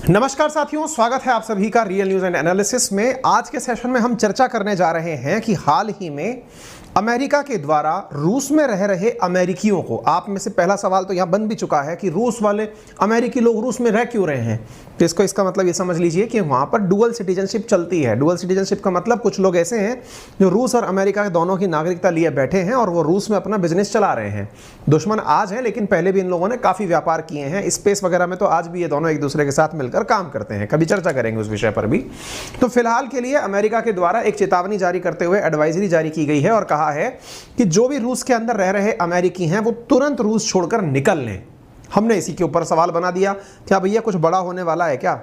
नमस्कार साथियों, स्वागत है आप सभी का रियल न्यूज एंड एनालिसिस में। आज के सेशन में हम चर्चा करने जा रहे हैं कि हाल ही में अमेरिका के द्वारा रूस में रह रहे अमेरिकियों को, आप में से पहला सवाल तो यहां बन भी चुका है कि रूस वाले अमेरिकी लोग रूस में रह क्यों रहे हैं। तो इसका मतलब ये समझ लीजिए कि वहां पर डुअल सिटीजनशिप चलती है। डुअल सिटीजनशिप का मतलब कुछ लोग ऐसे हैं जो रूस और अमेरिका के दोनों की नागरिकता लिए बैठे हैं और वो रूस में अपना बिजनेस चला रहे हैं। दुश्मन आज है, लेकिन पहले भी इन लोगों ने काफी व्यापार किए हैं। स्पेस वगैरह में तो आज भी ये दोनों एक दूसरे के साथ मिलकर काम करते हैं। कभी चर्चा करेंगे उस विषय पर भी। तो फिलहाल के लिए अमेरिका के द्वारा एक चेतावनी जारी करते हुए एडवाइजरी जारी की गई है और कहा है कि जो भी रूस के अंदर रह रहे अमेरिकी हैं वो तुरंत रूस छोड़कर निकल लें। हमने इसी के ऊपर सवाल बना दिया, क्या भैया कुछ बड़ा होने वाला है क्या?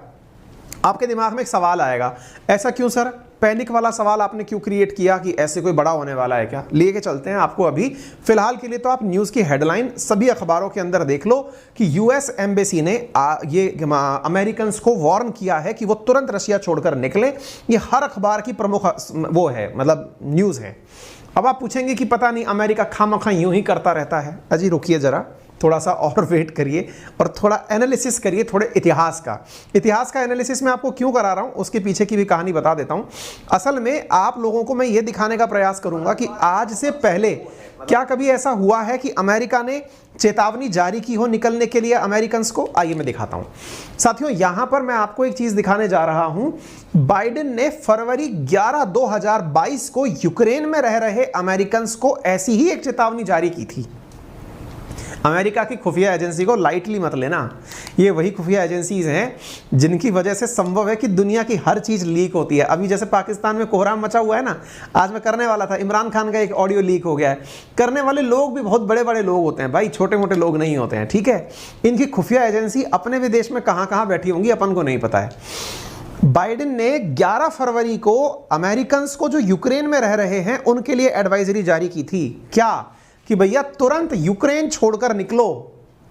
आपके दिमाग में एक सवाल आएगा, ऐसा क्यों सर? पैनिक वाला सवाल आपने क्यों क्रिएट किया कि ऐसे कोई बड़ा होने वाला है क्या? लेके चलते हैं आपको अभी। फिलहाल के लिए तो आप न्यूज़ की हेडलाइन सभी अखबारों के अंदर देख लो कि यूएस एम्बेसी ने ये अमेरिकन को वार्न किया है कि वो तुरंत रशिया छोड़कर निकले। ये हर अखबार की प्रमुख वो है, मतलब न्यूज़ है। अब आप पूछेंगे कि पता नहीं अमेरिका खामखा यूं ही करता रहता है। अजी रुकिए जरा, थोड़ा सा और वेट करिए और थोड़ा एनालिसिस करिए, थोड़े इतिहास का एनालिसिस मैं आपको क्यों करा रहा हूं, उसके पीछे की भी कहानी बता देता हूं। असल में आप लोगों को मैं ये दिखाने का प्रयास करूंगा कि आज से पहले क्या कभी ऐसा हुआ है कि अमेरिका ने चेतावनी जारी की हो निकलने के लिए अमेरिकन को। आइए मैं दिखाता हूं साथियों। यहां पर मैं आपको एक चीज दिखाने जा रहा हूं। बाइडेन ने फरवरी 11, 2022 को यूक्रेन में रह रहे अमेरिकन को ऐसी ही एक चेतावनी जारी की थी। अमेरिका की खुफिया एजेंसी को लाइटली मत लेना। ये वही खुफिया एजेंसीज हैं जिनकी वजह से संभव है कि दुनिया की हर चीज़ लीक होती है। अभी जैसे पाकिस्तान में कोहराम मचा हुआ है ना, आज मैं करने वाला था, इमरान खान का एक ऑडियो लीक हो गया है। करने वाले लोग भी बहुत बड़े बड़े लोग होते हैं भाई, छोटे मोटे लोग नहीं होते हैं, ठीक है। इनकी खुफिया एजेंसी अपने भी देश में कहाँ कहाँ बैठी होंगी अपन को नहीं पता है। बाइडेन ने 11 फरवरी को अमेरिकन को जो यूक्रेन में रह रहे हैं उनके लिए एडवाइजरी जारी की थी। क्या कि भैया तुरंत यूक्रेन छोड़कर निकलो।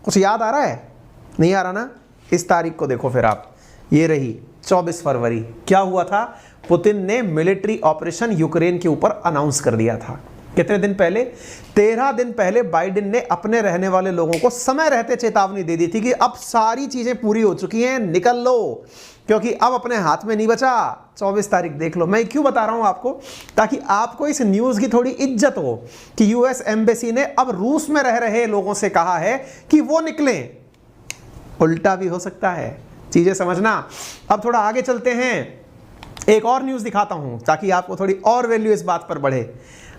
कुछ याद आ रहा है? नहीं आ रहा ना? इस तारीख को देखो फिर आप, ये रही 24 फरवरी। क्या हुआ था? पुतिन ने मिलिट्री ऑपरेशन यूक्रेन के ऊपर अनाउंस कर दिया था। कितने दिन पहले? 13 दिन पहले बाइडेन ने अपने रहने वाले लोगों को समय रहते चेतावनी दे दी थी कि अब सारी चीजें पूरी हो चुकी हैं, निकल लो, क्योंकि अब अपने हाथ में नहीं बचा। 24 तारीख देख लो। मैं क्यों बता रहा हूं आपको? ताकि आपको इस न्यूज की थोड़ी इज्जत हो कि यूएस एम्बेसी ने अब रूस में रह रहे लोगों से कहा है कि वो निकलें। उल्टा भी हो सकता है, चीजें समझना। अब थोड़ा आगे चलते हैं, एक और न्यूज दिखाता हूं ताकि आपको थोड़ी और वैल्यू इस बात पर बढ़े।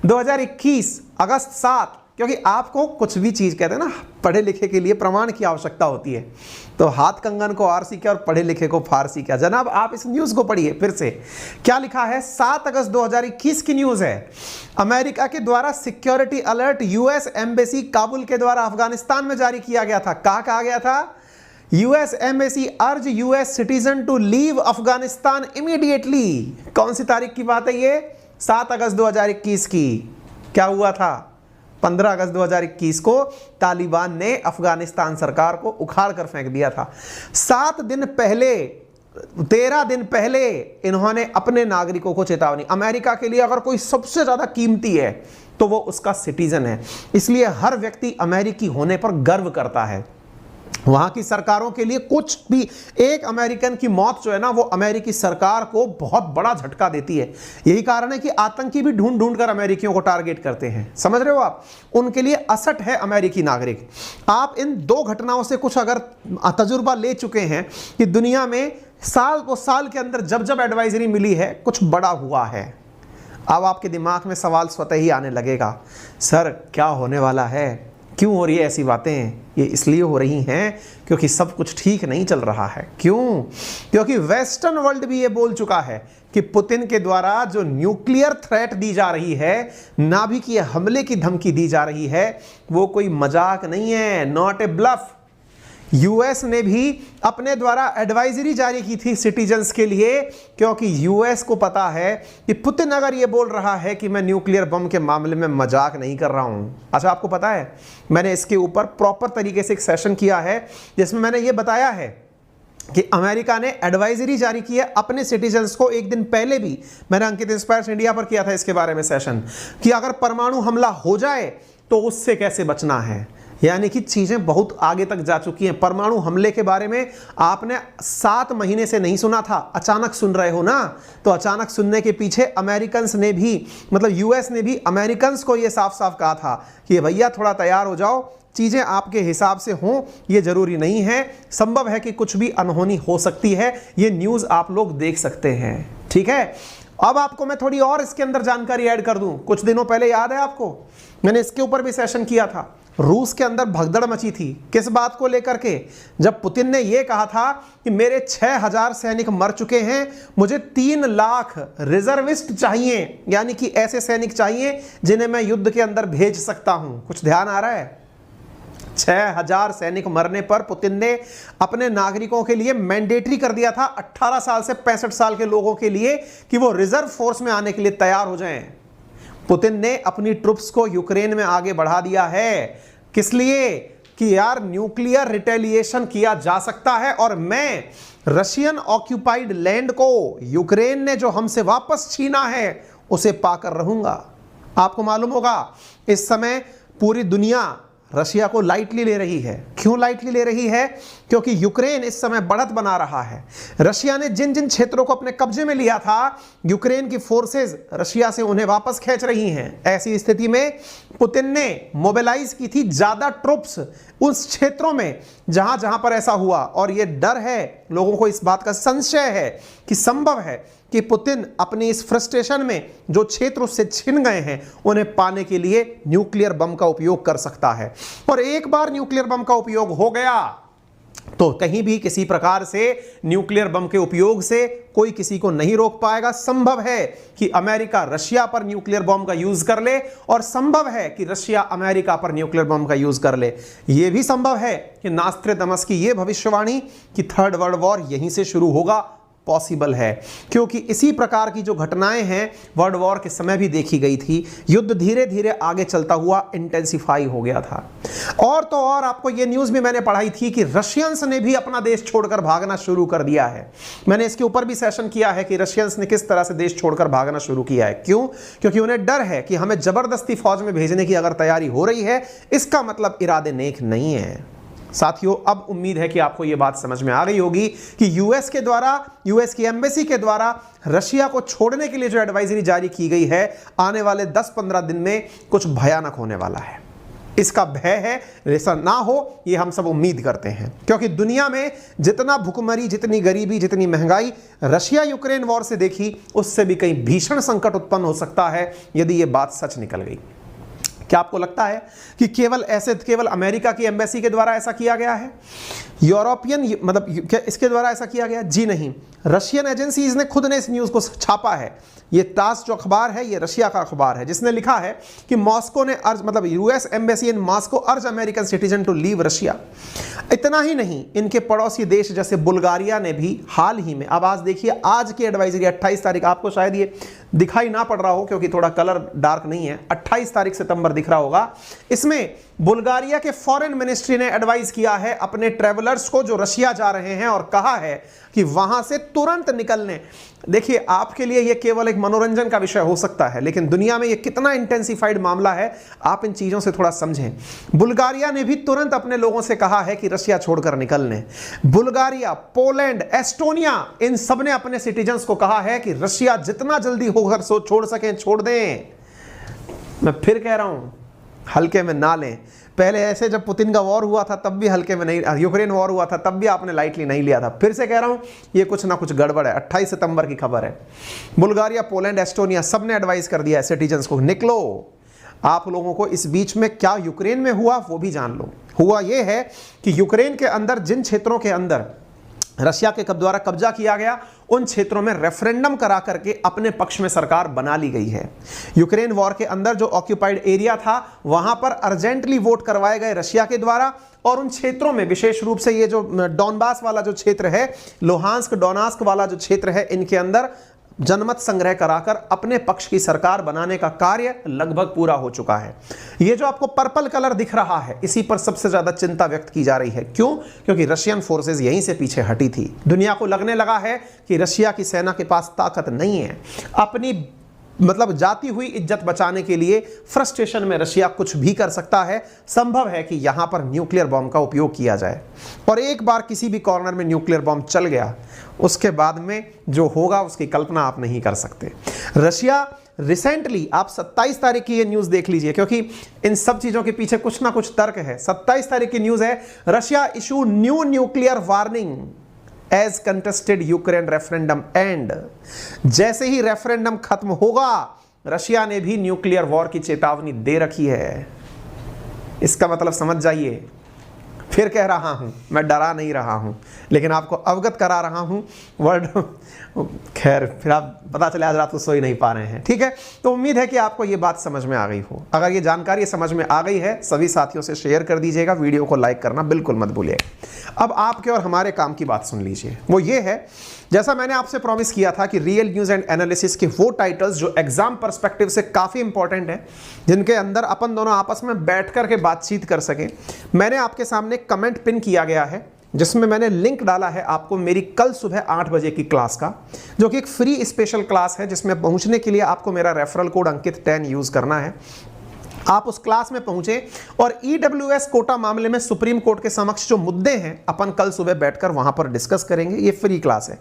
2021 अगस्त 7, क्योंकि आपको कुछ भी चीज कहते हैं ना, पढ़े लिखे के लिए प्रमाण की आवश्यकता होती है। तो हाथ कंगन को आरसी क्या और पढ़े लिखे को फारसी क्या। जनाब आप इस न्यूज को पढ़िए फिर से। क्या लिखा है? 7 अगस्त 2021 की न्यूज है। अमेरिका के द्वारा security alert US embassy Kabul के द्वारा अफगानिस्तान में जारी किया गया था। कहा गया था? US embassy urge US citizen to leave Afghanistan immediately. कौन सी तारीख की बात है ये? 7 अगस्त 2021 की। क्या हुआ था? 15 अगस्त 2021 को तालिबान ने अफगानिस्तान सरकार को उखाड़ कर फेंक दिया था। 7 दिन पहले, 13 दिन पहले इन्होंने अपने नागरिकों को चेतावनी। अमेरिका के लिए अगर कोई सबसे ज्यादा कीमती है तो वो उसका सिटीजन है। इसलिए हर व्यक्ति अमेरिकी होने पर गर्व करता है। वहां की सरकारों के लिए कुछ भी, एक अमेरिकन की मौत जो है ना, वो अमेरिकी सरकार को बहुत बड़ा झटका देती है। यही कारण है कि आतंकी भी ढूंढ ढूंढ कर अमेरिकियों को टारगेट करते हैं। समझ रहे हो आप? उनके लिए असट है अमेरिकी नागरिक। आप इन 2 घटनाओं से कुछ अगर तजुर्बा ले चुके हैं कि दुनिया में साल के अंदर जब जब एडवाइजरी मिली है कुछ बड़ा हुआ है। अब आपके दिमाग में सवाल स्वतः ही आने लगेगा, सर क्या होने वाला है? क्यों हो रही है ऐसी बातें? ये इसलिए हो रही हैं क्योंकि सब कुछ ठीक नहीं चल रहा है। क्यों? क्योंकि वेस्टर्न वर्ल्ड भी ये बोल चुका है कि पुतिन के द्वारा जो न्यूक्लियर थ्रेट दी जा रही है, नाभिकीय हमले की धमकी दी जा रही है, वो कोई मजाक नहीं है, नॉट ए ब्लफ। यूएस ने भी अपने द्वारा एडवाइजरी जारी की थी सिटीजन्स के लिए, क्योंकि यूएस को पता है कि पुतिन अगर ये बोल रहा है कि मैं न्यूक्लियर बम के मामले में मजाक नहीं कर रहा हूं। अच्छा, आपको पता है मैंने इसके ऊपर प्रॉपर तरीके से एक सेशन किया है जिसमें मैंने ये बताया है कि अमेरिका ने एडवाइजरी जारी की है अपने सिटीजन्स को। एक दिन पहले भी मैंने अंकित इंस्पायर्स इंडिया पर किया था इसके बारे में सेशन कि अगर परमाणु हमला हो जाए तो उससे कैसे बचना है। यानी कि चीजें बहुत आगे तक जा चुकी हैं। परमाणु हमले के बारे में आपने 7 महीने से नहीं सुना था, अचानक सुन रहे हो ना। तो अचानक सुनने के पीछे अमेरिकन्स ने भी, मतलब यूएस ने भी अमेरिकन्स को यह साफ साफ कहा था कि भैया थोड़ा तैयार हो जाओ, चीजें आपके हिसाब से हों, ये जरूरी नहीं है, संभव है कि कुछ भी अनहोनी हो सकती है। ये न्यूज आप लोग देख सकते हैं, ठीक है। अब आपको मैं थोड़ी और इसके अंदर जानकारी ऐड कर दूं। कुछ दिनों पहले याद है आपको, मैंने इसके ऊपर भी सेशन किया था। रूस के अंदर भगदड़ मची थी, किस बात को लेकर के? जब पुतिन ने यह कहा था कि मेरे 6000 सैनिक मर चुके हैं, मुझे 3 लाख रिजर्विस्ट चाहिए, यानी कि ऐसे सैनिक चाहिए जिन्हें मैं युद्ध के अंदर भेज सकता हूं। कुछ ध्यान आ रहा है? 6000 सैनिक मरने पर पुतिन ने अपने नागरिकों के लिए मैंडेटरी कर दिया था 18 साल से 65 साल के लोगों के लिए कि वो रिजर्व फोर्स में आने के लिए तैयार हो जाएं। पुतिन ने अपनी ट्रुप्स को यूक्रेन में आगे बढ़ा दिया है। किस लिए? कि यार न्यूक्लियर रिटेलिएशन किया जा सकता है और मैं रशियन ऑक्यूपाइड लैंड को, यूक्रेन ने जो हमसे वापस छीना है, उसे पाकर रहूंगा। आपको मालूम होगा इस समय पूरी दुनिया रशिया को लाइटली ले रही है। क्यों लाइटली ले रही है? क्योंकि यूक्रेन इस समय बढ़त बना रहा है। रशिया ने जिन जिन क्षेत्रों को अपने कब्जे में लिया था, यूक्रेन की फोर्सेस रशिया से उन्हें वापस खींच रही हैं। ऐसी स्थिति में पुतिन ने मोबिलाइज की थी ज्यादा ट्रुप्स उस क्षेत्रों में जहां जहां पर ऐसा हुआ। और यह डर है, लोगों को इस बात का संशय है कि संभव है कि पुतिन अपनी इस फ्रस्ट्रेशन में जो क्षेत्र उससे छिन गए हैं, उन्हें पाने के लिए न्यूक्लियर बम का उपयोग कर सकता है। और एक बार न्यूक्लियर बम का उपयोग हो गया तो कहीं भी किसी प्रकार से न्यूक्लियर बम के उपयोग से कोई किसी को नहीं रोक पाएगा। संभव है कि अमेरिका रशिया पर न्यूक्लियर बम का यूज कर ले, और संभव है कि रशिया अमेरिका पर न्यूक्लियर बम का यूज कर ले। यह भी संभव है कि नास्ट्रेडमस की यह भविष्यवाणी कि 3rd वर्ल्ड वॉर यहीं से शुरू होगा, पॉसिबल है। क्योंकि इसी प्रकार की जो घटनाएं हैं वर्ल्ड वॉर के समय भी देखी गई थी। युद्ध धीरे धीरे आगे चलता हुआ इंटेंसिफाई हो गया था। और तो और आपको ये न्यूज़ भी मैंने पढ़ाई थी कि रशियंस ने भी अपना देश छोड़कर भागना शुरू कर दिया है। मैंने इसके ऊपर भी सेशन किया है कि रशियंस ने किस तरह से देश छोड़कर भागना शुरू किया है। क्यों? क्योंकि उन्हें डर है कि हमें जबरदस्ती फौज में भेजने की अगर तैयारी हो रही है, इसका मतलब इरादे नेक नहीं है। साथियों, अब उम्मीद है कि आपको यह बात समझ में आ गई होगी कि यूएस के द्वारा, यूएस की एम्बेसी के द्वारा रशिया को छोड़ने के लिए जो एडवाइजरी जारी की गई है, आने वाले 10-15 दिन में कुछ भयानक होने वाला है। इसका भय है, ऐसा ना हो ये हम सब उम्मीद करते हैं। क्योंकि दुनिया में जितना भुखमरी, जितनी गरीबी, जितनी महंगाई रशिया यूक्रेन वॉर से देखी, उससे भी कहीं भीषण संकट उत्पन्न हो सकता है यदि ये बात सच निकल गई। क्या आपको लगता है कि केवल अमेरिका की एम्बेसी के द्वारा ऐसा किया गया है? यूरोपियन, मतलब क्या इसके द्वारा ऐसा किया गया? जी नहीं, रशियन एजेंसीज ने खुद ने इस न्यूज़ को छापा है। ये टास जो अखबार है, ये रशिया का अखबार है, जिसने लिखा है कि मॉस्को ने अर्ज, मतलब US embassy in Moscow urge American citizen to leave Russia. इतना ही नहीं, इनके पड़ोसी देश जैसे बुल्गारिया ने भी हाल ही में, अब आज देखिए आज की एडवाइजरी 28 तारीख, आपको शायद ये दिखाई ना पड़ रहा हो क्योंकि थोड़ा कलर डार्क नहीं है, 28 तारीख सितंबर दिख रहा होगा। इसमें बुल्गारिया के फॉरेन मिनिस्ट्री ने एडवाइस किया है अपने ट्रैवलर्स को जो रशिया जा रहे हैं, और कहा है कि वहां से तुरंत निकलने। देखिए, आपके लिए यह केवल एक मनोरंजन का विषय हो सकता है, लेकिन दुनिया में यह कितना इंटेंसिफाइड मामला है, आप इन चीजों से थोड़ा समझें। बुल्गारिया ने भी तुरंत अपने लोगों से कहा है कि रशिया छोड़कर निकलने। बुल्गारिया, पोलैंड, एस्टोनिया, इन सब ने अपने सिटीजन्स को कहा है कि रशिया जितना जल्दी होकर छोड़ सकें छोड़ दें। मैं फिर कह रहा हूं, हल्के में ना लें। पहले ऐसे जब पुतिन का वॉर हुआ था तब भी हल्के में नहीं, यूक्रेन वॉर हुआ था तब भी आपने लाइटली नहीं लिया था। फिर से कह रहा हूं, ये कुछ ना कुछ गड़बड़ है। 28 सितंबर की खबर है। बुल्गारिया, पोलैंड, एस्टोनिया सब ने एडवाइस कर दिया है सिटीजन्स को, निकलो। आप लोगों को इस बीच में क्या यूक्रेन में हुआ वो भी जान लो। हुआ ये है कि यूक्रेन के अंदर जिन क्षेत्रों के अंदर रशिया के द्वारा कब्जा किया गया, उन क्षेत्रों में रेफरेंडम करा करके अपने पक्ष में सरकार बना ली गई है। यूक्रेन वॉर के अंदर जो ऑक्यूपाइड एरिया था, वहां पर अर्जेंटली वोट करवाए गए रशिया के द्वारा। और उन क्षेत्रों में विशेष रूप से ये जो डॉनबास वाला जो क्षेत्र है, लोहांस्क, डोनास्क वाला जो क्षेत्र है, इनके अंदर जनमत संग्रह कराकर अपने पक्ष की सरकार बनाने का कार्य लगभग पूरा हो चुका है। ये जो आपको पर्पल कलर दिख रहा है, इसी पर सबसे ज्यादा चिंता व्यक्त की जा रही है। क्यों? क्योंकि रशियन फोर्सेस यहीं से पीछे हटी थी। दुनिया को लगने लगा है कि रशिया की सेना के पास ताकत नहीं है। अपनी मतलब जाती हुई इज्जत बचाने के लिए फ्रस्ट्रेशन में रशिया कुछ भी कर सकता है। संभव है कि यहां पर न्यूक्लियर बॉम्ब का उपयोग किया जाए, और एक बार किसी भी कॉर्नर में न्यूक्लियर बॉम्ब चल गया, उसके बाद में जो होगा उसकी कल्पना आप नहीं कर सकते। रशिया रिसेंटली, आप 27 तारीख की ये न्यूज देख लीजिए, क्योंकि इन सब चीजों के पीछे कुछ ना कुछ तर्क है। 27 तारीख की न्यूज है, Russia issue new nuclear warning as contested Ukraine referendum end. जैसे ही रेफरेंडम खत्म होगा, रशिया ने भी न्यूक्लियर वॉर की चेतावनी दे रखी है। इसका मतलब समझ जाइए, फिर कह रहा हूं, मैं डरा नहीं रहा हूं, लेकिन आपको अवगत करा रहा हूं वर्ड। खैर, फिर आप पता चले आज रात को सो ही नहीं पा रहे हैं, ठीक है। तो उम्मीद है कि आपको ये बात समझ में आ गई हो। अगर ये जानकारी समझ में आ गई है, सभी साथियों से शेयर कर दीजिएगा, वीडियो को लाइक करना बिल्कुल मत भूलिएगा। अब आपके और हमारे काम की बात सुन लीजिए। वो ये है, जैसा मैंने आपसे प्रॉमिस किया था कि रियल न्यूज एंड एनालिसिस के वो टाइटल्स जो एग्जाम पर्सपेक्टिव से काफी इंपॉर्टेंट है, जिनके अंदर अपन दोनों आपस में बैठ करके बातचीत कर सकें, मैंने आपके सामने कमेंट पिन किया गया है, जिसमें मैंने लिंक डाला है आपको मेरी कल सुबह 8 बजे की क्लास का, जो कि एक फ्री स्पेशल क्लास है, जिसमें पहुंचने के लिए आपको मेरा रेफरल कोड अंकित 10 यूज करना है। आप उस क्लास में पहुंचे और ईडब्ल्यूएस कोटा मामले में सुप्रीम कोर्ट के समक्ष जो मुद्दे हैं, अपन कल सुबह बैठकर वहां पर डिस्कस करेंगे। ये फ्री क्लास है।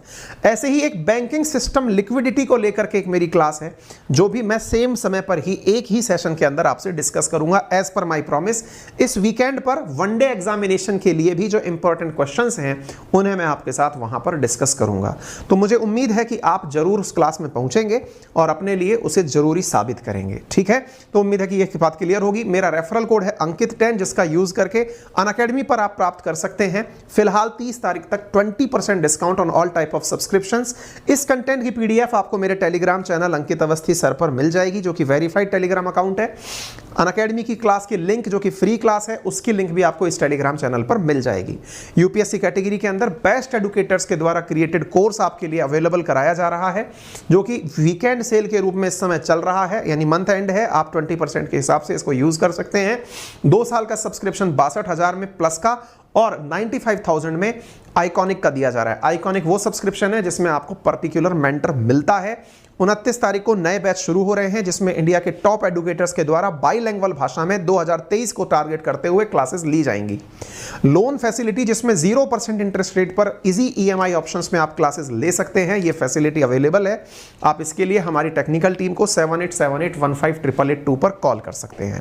ऐसे ही एक बैंकिंग सिस्टम लिक्विडिटी को लेकर के एक मेरी क्लास है, जो भी मैं सेम समय पर ही एक ही सेशन के अंदर आपसे डिस्कस करूंगा एज पर माई प्रॉमिस। इस वीकेंड पर वनडे एग्जामिनेशन के लिए भी जो इंपॉर्टेंट क्वेश्चंस हैं, उन्हें मैं आपके साथ वहां पर डिस्कस करूंगा। तो मुझे उम्मीद है कि आप जरूर उस क्लास में पहुंचेंगे और अपने लिए उसे जरूरी साबित करेंगे, ठीक है। तो उम्मीद है कि यह क्लियर होगी। मेरा रेफरल कोड है अंकित 10, जिसका यूज करके अनअकैडमी पर आप प्राप्त कर सकते हैं फिलहाल 30 तारीख तक 20% discount on all type of subscriptions. इस कंटेंट की पीडीएफ आपको मेरे टेलीग्राम चैनल अंकित अवस्थी सर पर मिल जाएगी, जो कि वेरीफाइड टेलीग्राम अकाउंट है। अनअकैडमी की क्लास की लिंक, जो कि फ्री क्लास है, उसकी लिंक भी आपको इस टेलीग्राम चैनल पर मिल जाएगी। यूपीएससी कैटेगरी के अंदर बेस्ट एडुकेटर्स के द्वारा क्रिएटेड कोर्स आपके लिए अवेलेबल कराया जा रहा है, जो कि वीकेंड सेल के रूप में इस समय चल रहा है, यानी मंथ एंड है। आप 20% के हिसाब से इसको यूज कर सकते हैं। 2 साल का सब्सक्रिप्शन 62,000 में प्लस का और 95,000 में आइकॉनिक का दिया जा रहा है। आइकॉनिक वो सब्सक्रिप्शन है जिसमें आपको पर्टिकुलर मेंटर मिलता है। 29 तारीख को नए बैच शुरू हो रहे हैं, जिसमें इंडिया के टॉप एडुकेटर्स के द्वारा बाइलैंग्वेज भाषा में 2023 को टारगेट करते हुए क्लासेस ली जाएंगी। लोन फैसिलिटी, जिसमें 0% इंटरेस्ट रेट पर इजी ईएमआई ऑप्शंस में आप क्लासेस ले सकते हैं, ये फैसिलिटी अवेलेबल है। आप इसके लिए हमारी टेक्निकल टीम को 7878158882 पर कॉल कर सकते हैं।